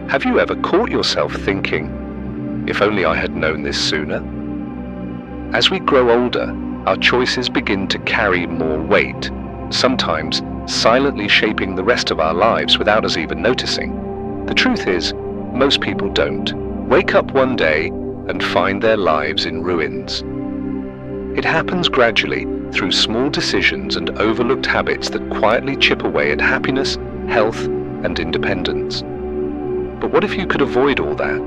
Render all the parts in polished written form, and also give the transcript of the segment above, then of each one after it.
Have you ever caught yourself thinking, if only I had known this sooner? As we grow older, our choices begin to carry more weight, sometimes silently shaping the rest of our lives without us even noticing. The truth is, most people don't wake up one day and find their lives in ruins. It happens gradually through small decisions and overlooked habits that quietly chip away at happiness, health, and independence. But what if you could avoid all that?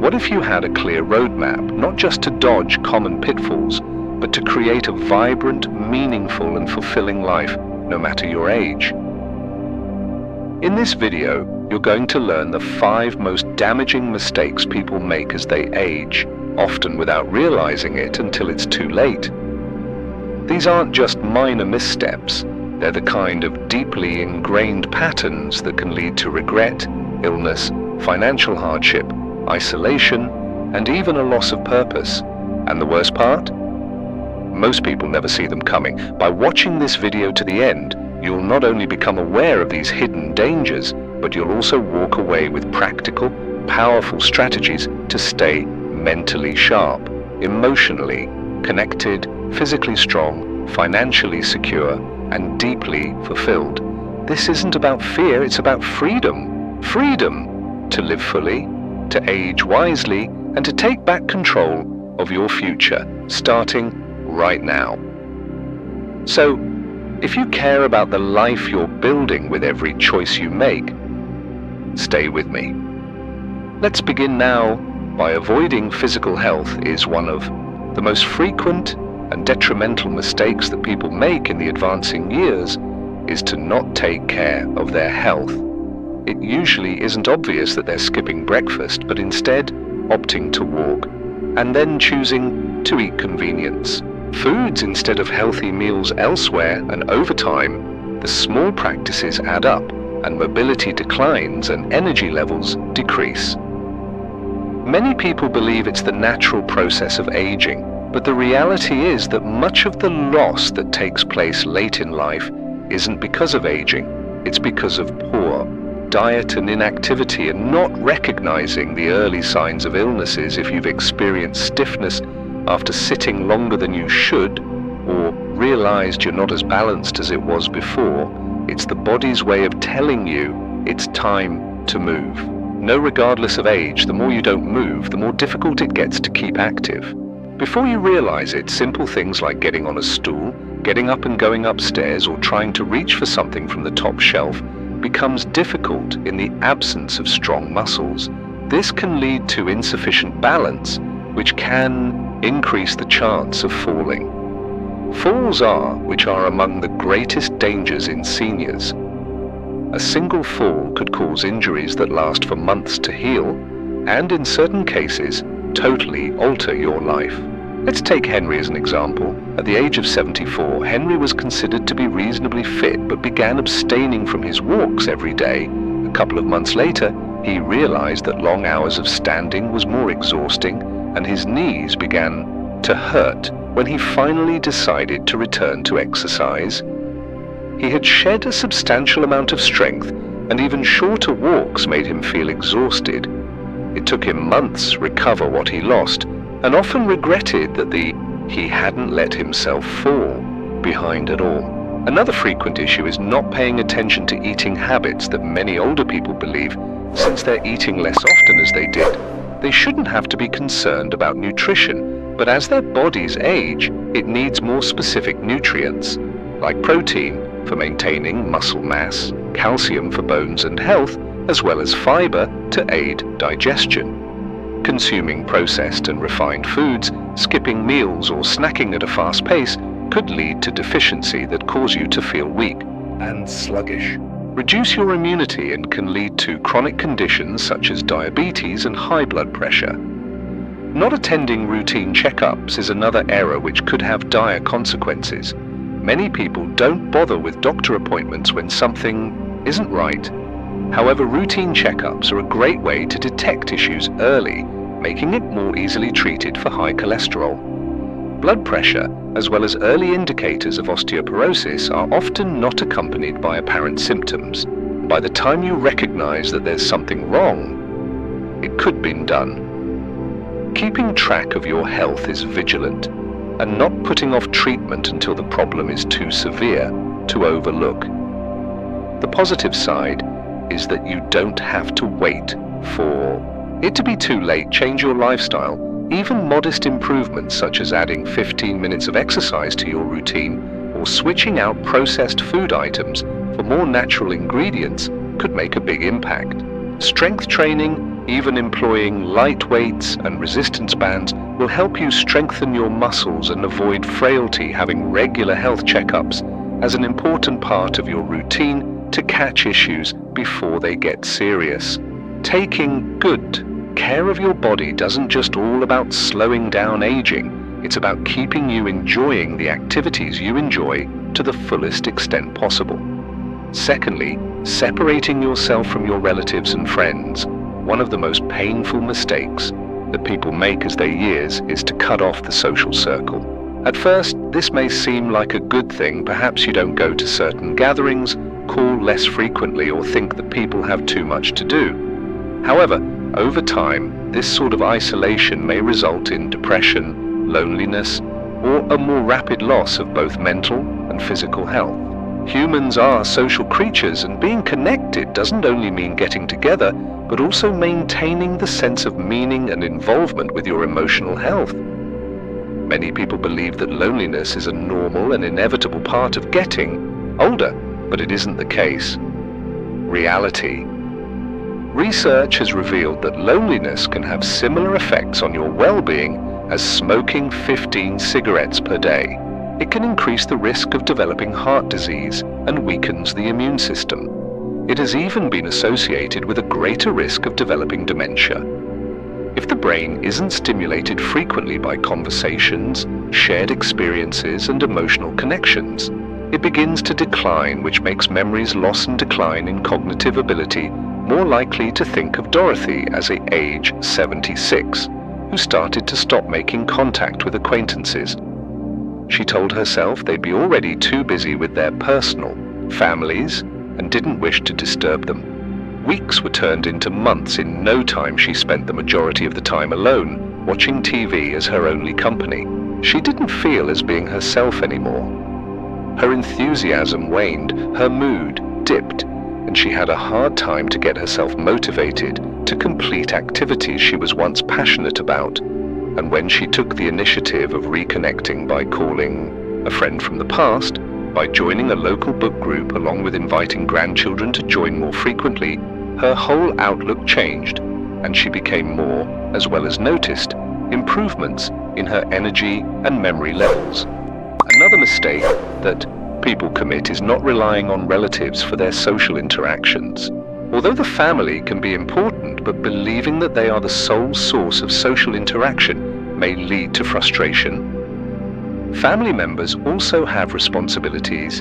What if you had a clear roadmap, not just to dodge common pitfalls, but to create a vibrant, meaningful, and fulfilling life, no matter your age? In this video, you're going to learn the 5 most damaging mistakes people make as they age, often without realizing it until it's too late. These aren't just minor missteps, they're the kind of deeply ingrained patterns that can lead to regret, illness, financial hardship, isolation, and even a loss of purpose. And the worst part? Most people never see them coming. By watching this video to the end, you'll not only become aware of these hidden dangers, but you'll also walk away with practical, powerful strategies to stay mentally sharp, emotionally connected, physically strong, financially secure, and deeply fulfilled. This isn't about fear, it's about freedom. Freedom to live fully, to age wisely, and to take back control of your future, starting right now. So, if you care about the life you're building with every choice you make, stay with me. Let's begin now by avoiding physical health is one of the most frequent and detrimental mistakes that people make in the advancing years is to not take care of their health. It usually isn't obvious that they're skipping breakfast, but instead opting to walk and then choosing to eat convenience foods instead of healthy meals elsewhere, and over time, the small practices add up and mobility declines and energy levels decrease. Many people believe it's the natural process of aging, but the reality is that much of the loss that takes place late in life isn't because of aging, it's because of poor diet and inactivity, and not recognizing the early signs of illnesses. If you've experienced stiffness after sitting longer than you should, or realized you're not as balanced as it was before, it's the body's way of telling you it's time to move. No, regardless of age, the more you don't move, the more difficult it gets to keep active. Before you realize it, simple things like getting on a stool, getting up and going upstairs, or trying to reach for something from the top shelf becomes difficult in the absence of strong muscles. This can lead to insufficient balance, which can increase the chance of falling. Falls which are among the greatest dangers in seniors. A single fall could cause injuries that last for months to heal, and in certain cases, totally alter your life. Let's take Henry as an example. At the age of 74, Henry was considered to be reasonably fit, but began abstaining from his walks every day. A couple of months later, he realized that long hours of standing was more exhausting, and his knees began to hurt when he finally decided to return to exercise. He had shed a substantial amount of strength, and even shorter walks made him feel exhausted. It took him months to recover what he lost, and often regretted that he hadn't let himself fall behind at all. Another frequent issue is not paying attention to eating habits that many older people believe, since they're eating less often as they did, they shouldn't have to be concerned about nutrition, but as their bodies age, it needs more specific nutrients, like protein for maintaining muscle mass, calcium for bones and health, as well as fiber to aid digestion. Consuming processed and refined foods, skipping meals, or snacking at a fast pace could lead to deficiency that cause you to feel weak and sluggish. Reduce your immunity and can lead to chronic conditions such as diabetes and high blood pressure. Not attending routine checkups is another error which could have dire consequences. Many people don't bother with doctor appointments when something isn't right. However, routine checkups are a great way to detect issues early, making it more easily treated for high cholesterol. Blood pressure, as well as early indicators of osteoporosis, are often not accompanied by apparent symptoms. By the time you recognize that there's something wrong, it could be done. Keeping track of your health is vigilant, and not putting off treatment until the problem is too severe to overlook. The positive side is that you don't have to wait for it to be too late. Change your lifestyle. Even modest improvements such as adding 15 minutes of exercise to your routine or switching out processed food items for more natural ingredients could make a big impact. Strength training, even employing light weights and resistance bands, will help you strengthen your muscles and avoid frailty. Having regular health checkups as an important part of your routine to catch issues before they get serious. Taking good care of your body doesn't just all about slowing down aging. It's about keeping you enjoying the activities you enjoy to the fullest extent possible. Secondly, separating yourself from your relatives and friends. One of the most painful mistakes that people make as they years is to cut off the social circle. At first, this may seem like a good thing. Perhaps you don't go to certain gatherings, call less frequently, or think that people have too much to do. However, over time, this sort of isolation may result in depression, loneliness, or a more rapid loss of both mental and physical health. Humans are social creatures, and being connected doesn't only mean getting together, but also maintaining the sense of meaning and involvement with your emotional health. Many people believe that loneliness is a normal and inevitable part of getting older, but it isn't the case. Reality. Research has revealed that loneliness can have similar effects on your well-being as smoking 15 cigarettes per day. It can increase the risk of developing heart disease and weakens the immune system. It has even been associated with a greater risk of developing dementia. If the brain isn't stimulated frequently by conversations, shared experiences, and emotional connections, it begins to decline, which makes memories loss and decline in cognitive ability more likely to think of Dorothy as at age 76, who started to stop making contact with acquaintances. She told herself they'd be already too busy with their personal families and didn't wish to disturb them. Weeks were turned into months. In no time, she spent the majority of the time alone, watching TV as her only company. She didn't feel as being herself anymore. Her enthusiasm waned, her mood dipped, and she had a hard time to get herself motivated to complete activities she was once passionate about. And when she took the initiative of reconnecting by calling a friend from the past, by joining a local book group, along with inviting grandchildren to join more frequently, her whole outlook changed, and she became more, as well as noticed, improvements in her energy and memory levels. Another mistake that people commit is not relying on relatives for their social interactions. Although the family can be important, but believing that they are the sole source of social interaction may lead to frustration. Family members also have responsibilities,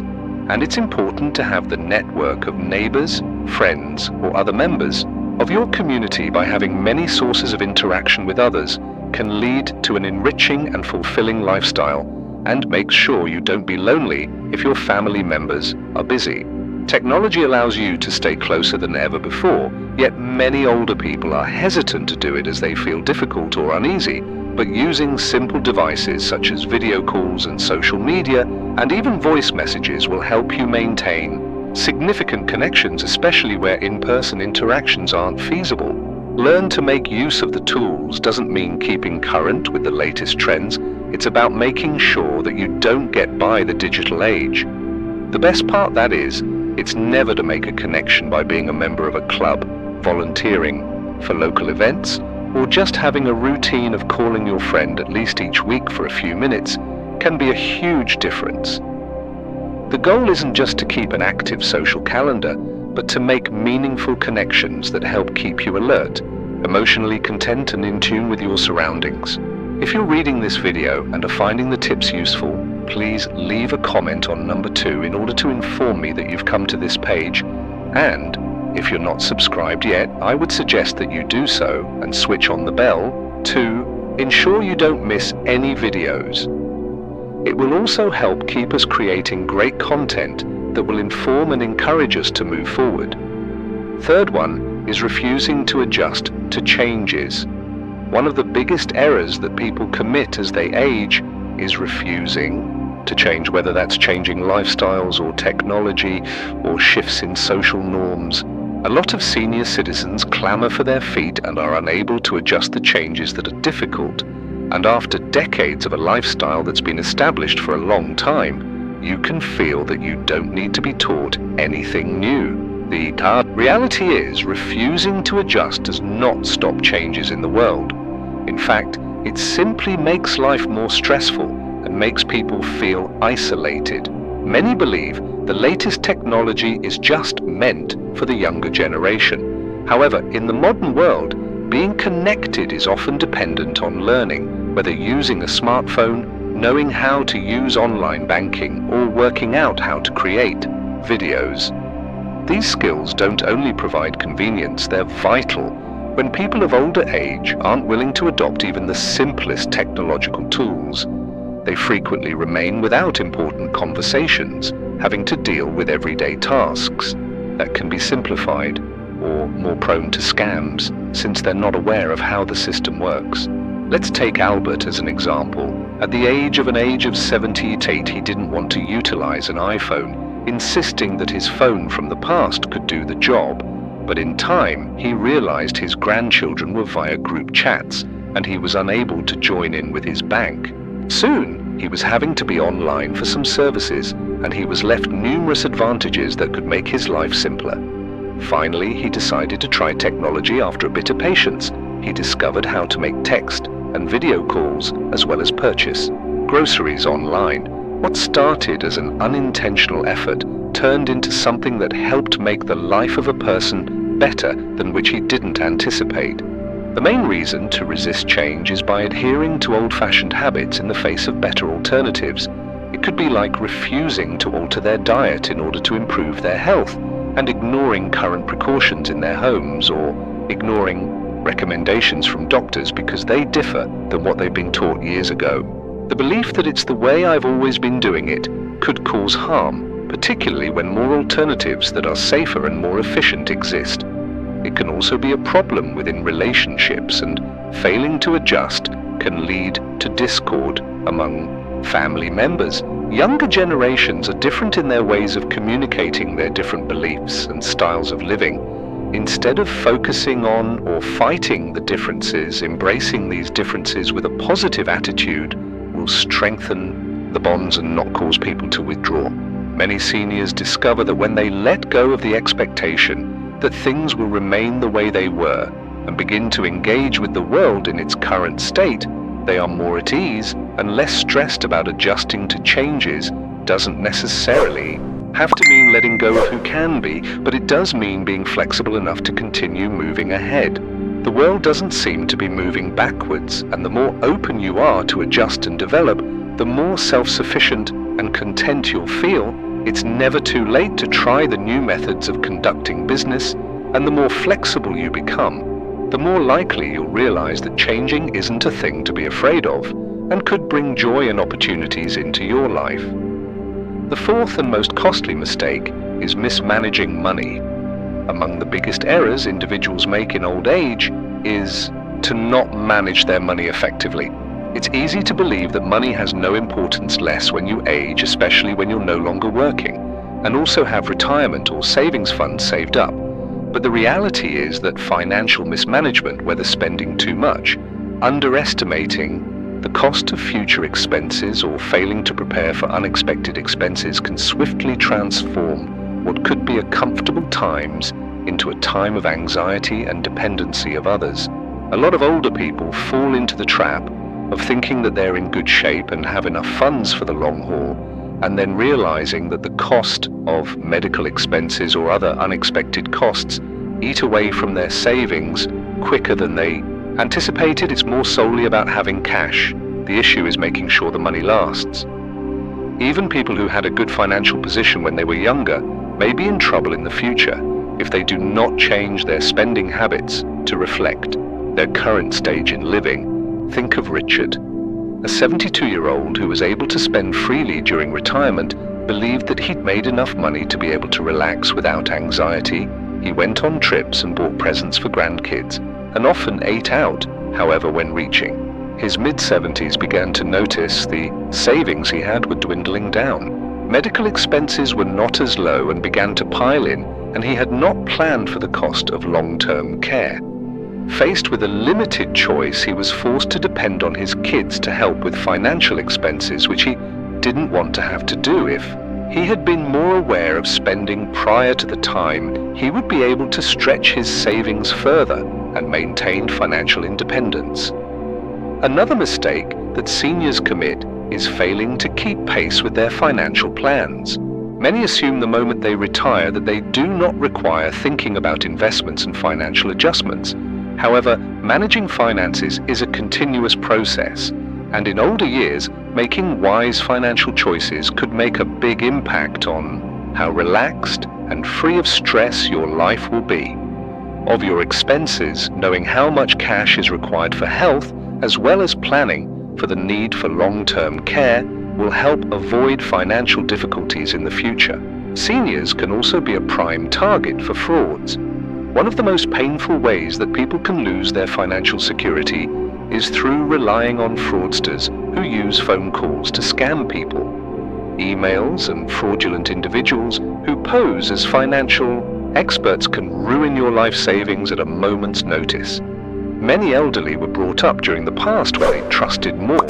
and it's important to have the network of neighbors, friends, or other members of your community. By having many sources of interaction with others can lead to an enriching and fulfilling lifestyle, and make sure you don't be lonely if your family members are busy. Technology allows you to stay closer than ever before, yet many older people are hesitant to do it as they feel difficult or uneasy. But using simple devices such as video calls and social media and even voice messages will help you maintain significant connections, especially where in-person interactions aren't feasible. Learn to make use of the tools doesn't mean keeping current with the latest trends. It's about making sure that you don't get by the digital age. The best part, that is, it's never to make a connection by being a member of a club, volunteering for local events, or just having a routine of calling your friend at least each week for a few minutes can be a huge difference. The goal isn't just to keep an active social calendar, but to make meaningful connections that help keep you alert, emotionally content, and in tune with your surroundings. If you're reading this video and are finding the tips useful, please leave a comment on number 2 in order to inform me that you've come to this page. And if you're not subscribed yet, I would suggest that you do so and switch on the bell to ensure you don't miss any videos. It will also help keep us creating great content that will inform and encourage us to move forward. Third one, is refusing to adjust to changes. One of the biggest errors that people commit as they age is refusing to change, whether that's changing lifestyles or technology or shifts in social norms. A lot of senior citizens clamor for their feet and are unable to adjust the changes that are difficult. And after decades of a lifestyle that's been established for a long time, you can feel that you don't need to be taught anything new. The reality is, refusing to adjust does not stop changes in the world. In fact, it simply makes life more stressful and makes people feel isolated. Many believe the latest technology is just meant for the younger generation. However, in the modern world, being connected is often dependent on learning, whether using a smartphone, knowing how to use online banking, or working out how to create videos. These skills don't only provide convenience, they're vital. When people of older age aren't willing to adopt even the simplest technological tools, they frequently remain without important conversations, having to deal with everyday tasks that can be simplified or more prone to scams, since they're not aware of how the system works. Let's take Albert as an example. At the age of 78, he didn't want to utilize an iPhone, insisting that his phone from the past could do the job. But in time, he realized his grandchildren were via group chats, and he was unable to join in with his bank. Soon, he was having to be online for some services, and he was left numerous advantages that could make his life simpler. Finally, he decided to try technology after a bit of patience. He discovered how to make text and video calls, as well as purchase groceries online. What started as an unintentional effort turned into something that helped make the life of a person better than which he didn't anticipate. The main reason to resist change is by adhering to old-fashioned habits in the face of better alternatives. It could be like refusing to alter their diet in order to improve their health, and ignoring current precautions in their homes, or ignoring recommendations from doctors because they differ than what they've been taught years ago. The belief that it's the way I've always been doing it could cause harm, particularly when more alternatives that are safer and more efficient exist. It can also be a problem within relationships, and failing to adjust can lead to discord among family members. Younger generations are different in their ways of communicating their different beliefs and styles of living. Instead of focusing on or fighting the differences, embracing these differences with a positive attitude will strengthen the bonds and not cause people to withdraw. Many seniors discover that when they let go of the expectation that things will remain the way they were and begin to engage with the world in its current state, they are more at ease and less stressed about adjusting to changes. Doesn't necessarily have to mean letting go of who can be, but it does mean being flexible enough to continue moving ahead. The world doesn't seem to be moving backwards, and the more open you are to adjust and develop, the more self-sufficient and content you'll feel. It's never too late to try the new methods of conducting business, and the more flexible you become, the more likely you'll realize that changing isn't a thing to be afraid of, and could bring joy and opportunities into your life. The fourth and most costly mistake is mismanaging money. Among the biggest errors individuals make in old age is to not manage their money effectively. It's easy to believe that money has no importance less when you age, especially when you're no longer working, and also have retirement or savings funds saved up. But the reality is that financial mismanagement, whether spending too much, underestimating the cost of future expenses, or failing to prepare for unexpected expenses, can swiftly transform what could be a comfortable times into a time of anxiety and dependency of others. A lot of older people fall into the trap of thinking that they're in good shape and have enough funds for the long haul, and then realizing that the cost of medical expenses or other unexpected costs eat away from their savings quicker than they anticipated. It's more solely about having cash. The issue is making sure the money lasts. Even people who had a good financial position when they were younger may be in trouble in the future if they do not change their spending habits to reflect their current stage in living. Think of Richard. A 72-year-old who was able to spend freely during retirement believed that he'd made enough money to be able to relax without anxiety, He went on trips and bought presents for grandkids, and often ate out. However, when reaching his mid-70s, began to notice the savings he had were dwindling down. Medical expenses were not as low and began to pile in, and he had not planned for the cost of long-term care. Faced with a limited choice, he was forced to depend on his kids to help with financial expenses, which he didn't want to have to do. If he had been more aware of spending prior to the time, he would be able to stretch his savings further and maintain financial independence. Another mistake that seniors commit is failing to keep pace with their financial plans. Many assume the moment they retire that they do not require thinking about investments and financial adjustments. However, managing finances is a continuous process, and in older years, making wise financial choices could make a big impact on how relaxed and free of stress your life will be. Of your expenses, knowing how much cash is required for health, as well as planning for the need for long-term care, will help avoid financial difficulties in the future. Seniors can also be a prime target for frauds. One of the most painful ways that people can lose their financial security is through relying on fraudsters who use phone calls to scam people. Emails and fraudulent individuals who pose as financial experts can ruin your life savings at a moment's notice. Many elderly were brought up during the past where they trusted more,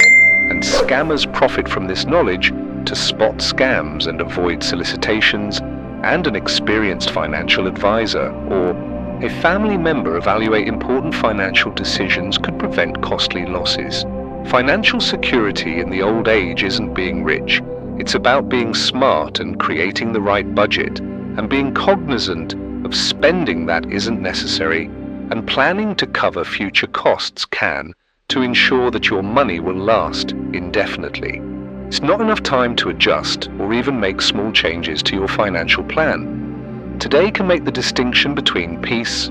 and scammers profit from this knowledge to spot scams and avoid solicitations, and an experienced financial advisor or a family member evaluate important financial decisions could prevent costly losses. Financial security in the old age isn't being rich. It's about being smart and creating the right budget, and being cognizant of spending that isn't necessary, and planning to cover future costs to ensure that your money will last indefinitely. It's not enough time to adjust or even make small changes to your financial plan. Today can make the distinction between peace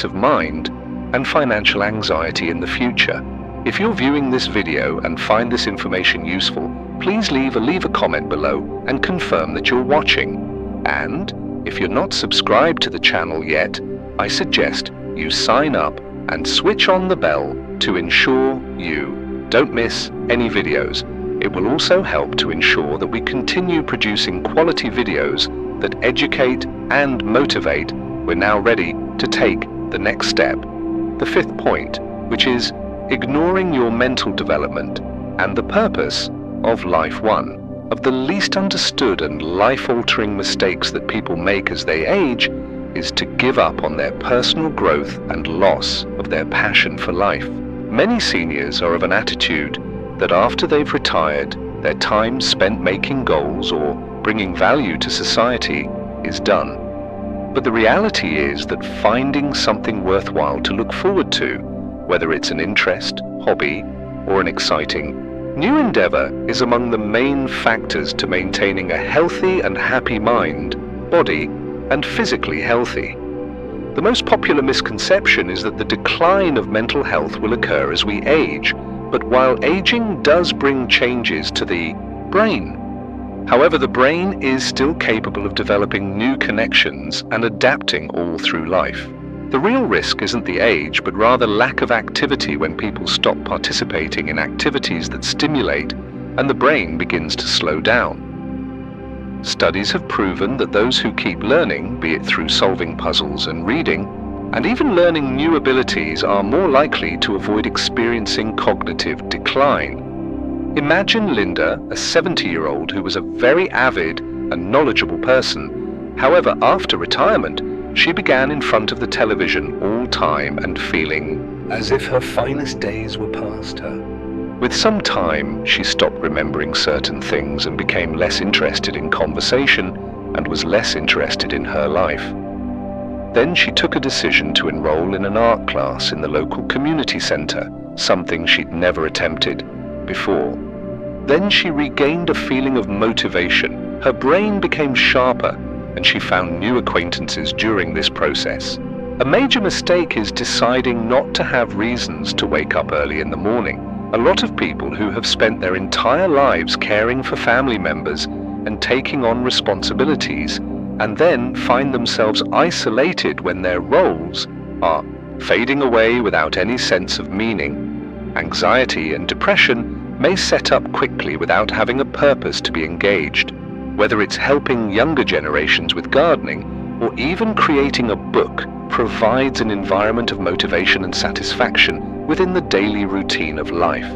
of mind and financial anxiety in the future. If you're viewing this video and find this information useful, please leave a comment below and confirm that you're watching. And if you're not subscribed to the channel yet, I suggest you sign up and switch on the bell to ensure you don't miss any videos. It will also help to ensure that we continue producing quality videos that educate and motivate. We're now ready to take the next step. The fifth point, which is ignoring your mental development and the purpose of life. One of the least understood and life-altering mistakes that people make as they age is to give up on their personal growth and loss of their passion for life. Many seniors are of an attitude that after they've retired, their time spent making goals or bringing value to society is done. But the reality is that finding something worthwhile to look forward to, whether it's an interest, hobby, or an exciting new endeavor, is among the main factors to maintaining a healthy and happy mind, body, and physically healthy. The most popular misconception is that the decline of mental health will occur as we age, but while aging does bring changes to the brain, however, the brain is still capable of developing new connections and adapting all through life. The real risk isn't the age, but rather lack of activity when people stop participating in activities that stimulate and the brain begins to slow down. Studies have proven that those who keep learning, be it through solving puzzles and reading, and even learning new abilities, are more likely to avoid experiencing cognitive decline. Imagine Linda, a 70-year-old who was a very avid and knowledgeable person. However, after retirement, she began in front of the television all time and feeling as if her finest days were past her. With some time, she stopped remembering certain things and became less interested in conversation and was less interested in her life. Then she took a decision to enroll in an art class in the local community center, something she'd never attempted before. Then she regained a feeling of motivation. Her brain became sharper, and she found new acquaintances during this process. A major mistake is deciding not to have reasons to wake up early in the morning. A lot of people who have spent their entire lives caring for family members and taking on responsibilities and then find themselves isolated when their roles are fading away without any sense of meaning. Anxiety and depression may set up quickly without having a purpose to be engaged. Whether it's helping younger generations with gardening or even creating a book provides an environment of motivation and satisfaction within the daily routine of life.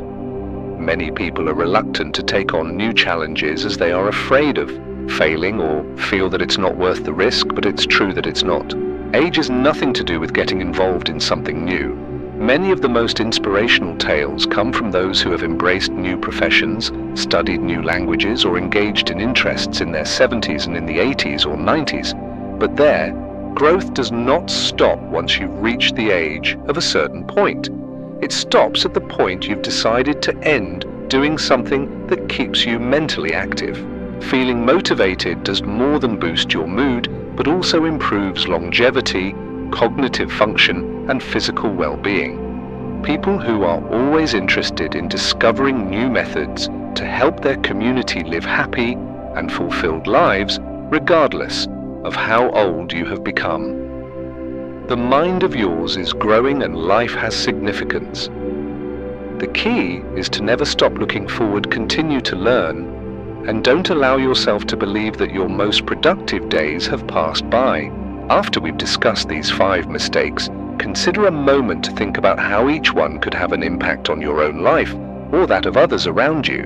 Many people are reluctant to take on new challenges as they are afraid of failing or feel that it's not worth the risk, but it's true that it's not. Age has nothing to do with getting involved in something new. Many of the most inspirational tales come from those who have embraced new professions, studied new languages, or engaged in interests in their 70s and in the 80s or 90s. But there, growth does not stop once you've reached the age of a certain point. It stops at the point you've decided to end doing something that keeps you mentally active. Feeling motivated does more than boost your mood, but also improves longevity, cognitive function, and physical well-being. People who are always interested in discovering new methods to help their community live happy and fulfilled lives, regardless of how old you have become. The mind of yours is growing and life has significance. The key is to never stop looking forward, continue to learn, and don't allow yourself to believe that your most productive days have passed by. After we've discussed these 5 mistakes, consider a moment to think about how each one could have an impact on your own life or that of others around you.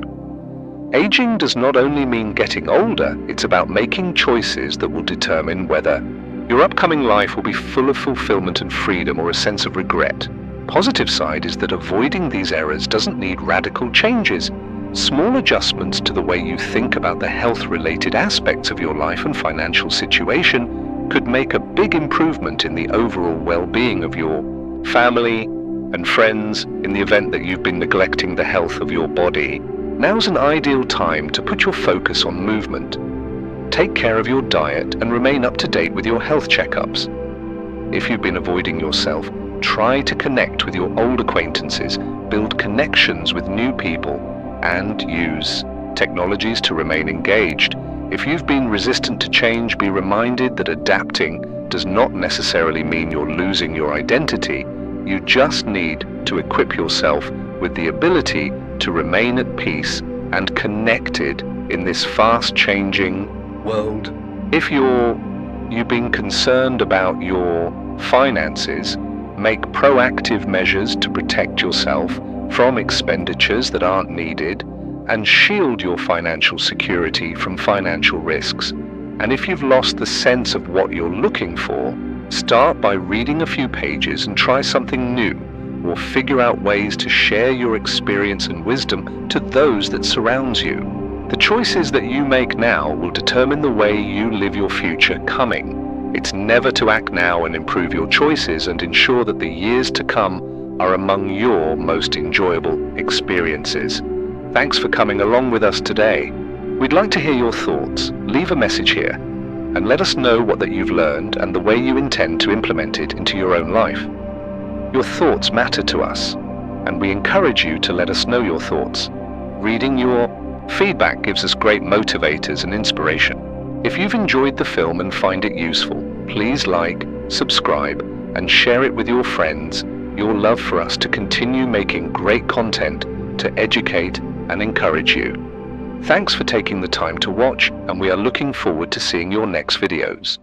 Aging does not only mean getting older, it's about making choices that will determine whether your upcoming life will be full of fulfillment and freedom or a sense of regret. Positive side is that avoiding these errors doesn't need radical changes. Small adjustments to the way you think about the health-related aspects of your life and financial situation could make a big improvement in the overall well-being of your family and friends in the event that you've been neglecting the health of your body. Now's an ideal time to put your focus on movement. Take care of your diet and remain up to date with your health checkups. If you've been avoiding yourself, try to connect with your old acquaintances, build connections with new people, and use technologies to remain engaged. If you've been resistant to change, be reminded that adapting does not necessarily mean you're losing your identity. You just need to equip yourself with the ability to remain at peace and connected in this fast-changing world. If you've been concerned about your finances, make proactive measures to protect yourself from expenditures that aren't needed and shield your financial security from financial risks. And if you've lost the sense of what you're looking for, start by reading a few pages and try something new, or figure out ways to share your experience and wisdom to those that surround you. The choices that you make now will determine the way you live your future coming. It's never to act now and improve your choices and ensure that the years to come are among your most enjoyable experiences. Thanks for coming along with us today. We'd like to hear your thoughts. Leave a message here and let us know what that you've learned and the way you intend to implement it into your own life. Your thoughts matter to us, and we encourage you to let us know your thoughts. Reading your feedback gives us great motivators and inspiration. If you've enjoyed the film and find it useful, please like, subscribe, and share it with your friends. Your love for us to continue making great content to educate and encourage you. Thanks for taking the time to watch, and we are looking forward to seeing your next videos.